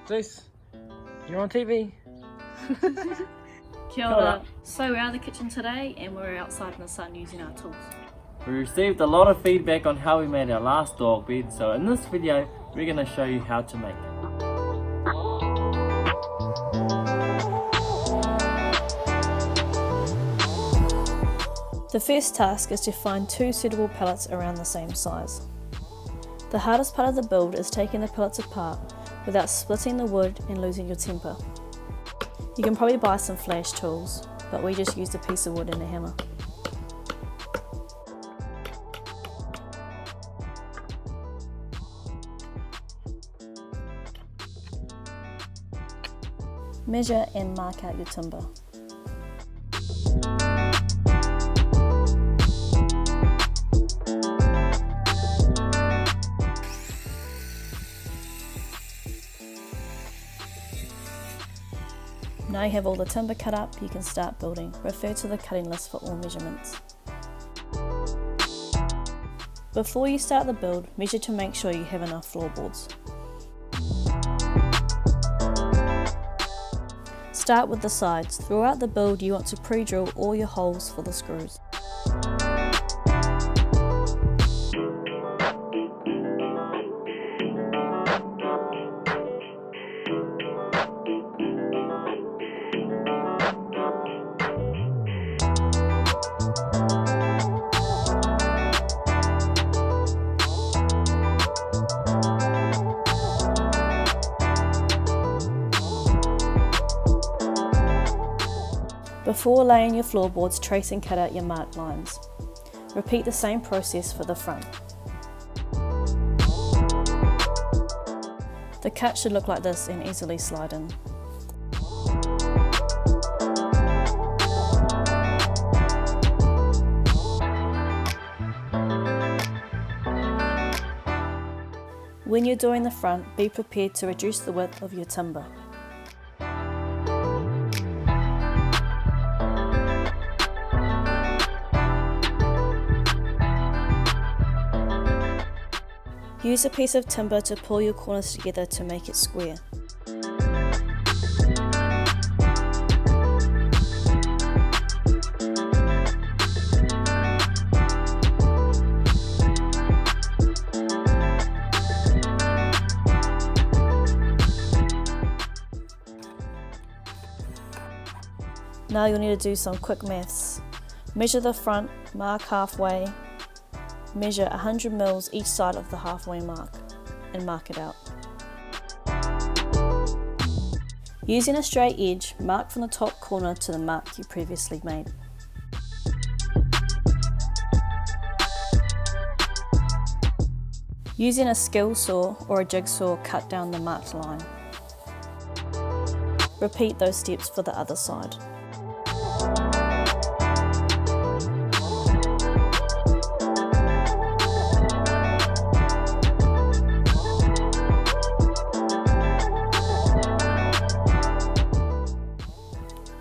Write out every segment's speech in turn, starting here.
Zeus, you're on TV. Kia ora. So we're out of the kitchen today and we're outside in the sun using our tools. We received a lot of feedback on how we made our last dog bed, so in this video we're going to show you how to make it. The first task is to find 2 suitable pallets around the same size. The hardest part of the build is taking the pallets apart without splitting the wood and losing your temper. You can probably buy some flash tools, but we just used a piece of wood and a hammer. Measure and mark out your timber. Now you have all the timber cut up, you can start building. Refer to the cutting list for all measurements. Before you start the build, measure to make sure you have enough floorboards. Start with the sides. Throughout the build you want to pre-drill all your holes for the screws. Before laying your floorboards, trace and cut out your marked lines. Repeat the same process for the front. The cut should look like this and easily slide in. When you're doing the front, be prepared to reduce the width of your timber. Use a piece of timber to pull your corners together to make it square. Now you'll need to do some quick maths. Measure the front, mark halfway, measure 100 mils each side of the halfway mark and mark it out. Using a straight edge, mark from the top corner to the mark you previously made. Using a skill saw or a jigsaw, cut down the marked line. Repeat those steps for the other side.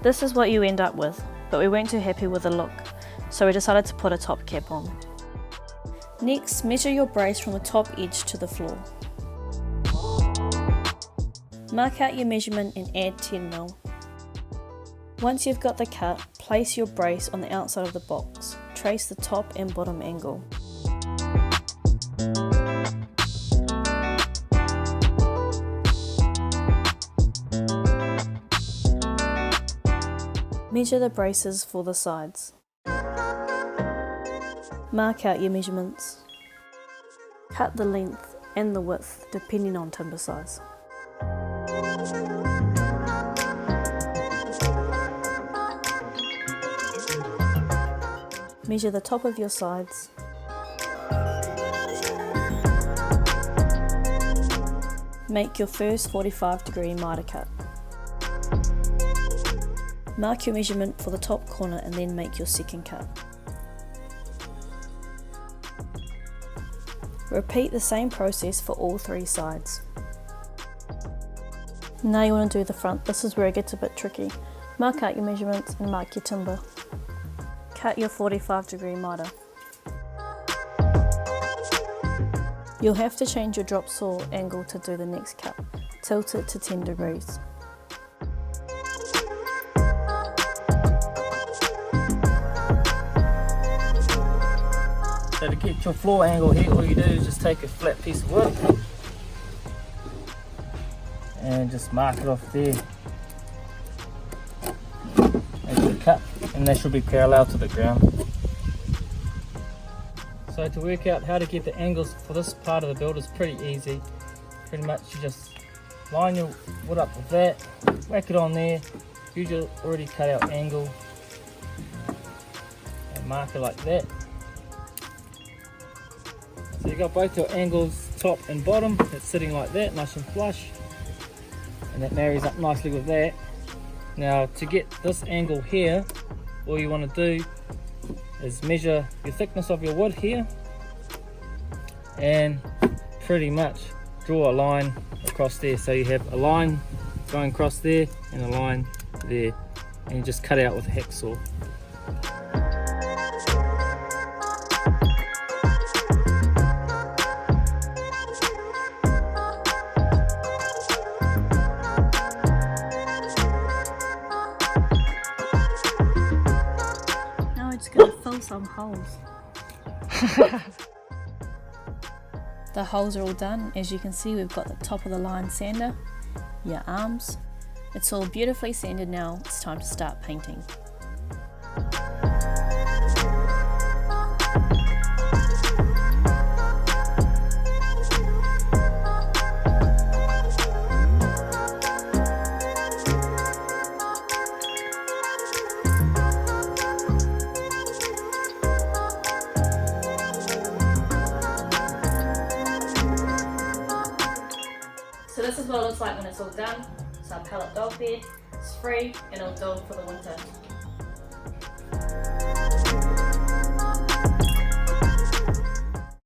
This is what you end up with, but we weren't too happy with the look, so we decided to put a top cap on. Next, measure your brace from the top edge to the floor. Mark out your measurement and add 10 mil. Once you've got the cut, place your brace on the outside of the box. Trace the top and bottom angle. Measure the braces for the sides. Mark out your measurements. Cut the length and the width depending on timber size. Measure the top of your sides. Make your first 45-degree miter cut. Mark your measurement for the top corner and then make your second cut. Repeat the same process for all 3 sides. Now you want to do the front. This is where it gets a bit tricky. Mark out your measurements and mark your timber. Cut your 45-degree miter. You'll have to change your drop saw angle to do the next cut. Tilt it to 10 degrees. So to get your floor angle here, all you do is just take a flat piece of wood and just mark it off there. Make a cut, and they should be parallel to the ground. So to work out how to get the angles for this part of the build is pretty easy. Pretty much you just line your wood up with that, whack it on there, use your already cut out angle and mark it like that. So you got both your angles, top and bottom, it's sitting like that, nice and flush, and that marries up nicely with that. Now to get this angle here, all you want to do is measure your thickness of your wood here and pretty much draw a line across there. So you have a line going across there and a line there, and you just cut out with a hacksaw. Now we're just going to fill some holes. The holes are all done. As you can see, we've got the top of the line sander, your arms. It's all beautifully sanded now. It's time to start painting. So this is what it looks like when it's all done. It's our pallet dog bed. It's free and it'll do it for the winter.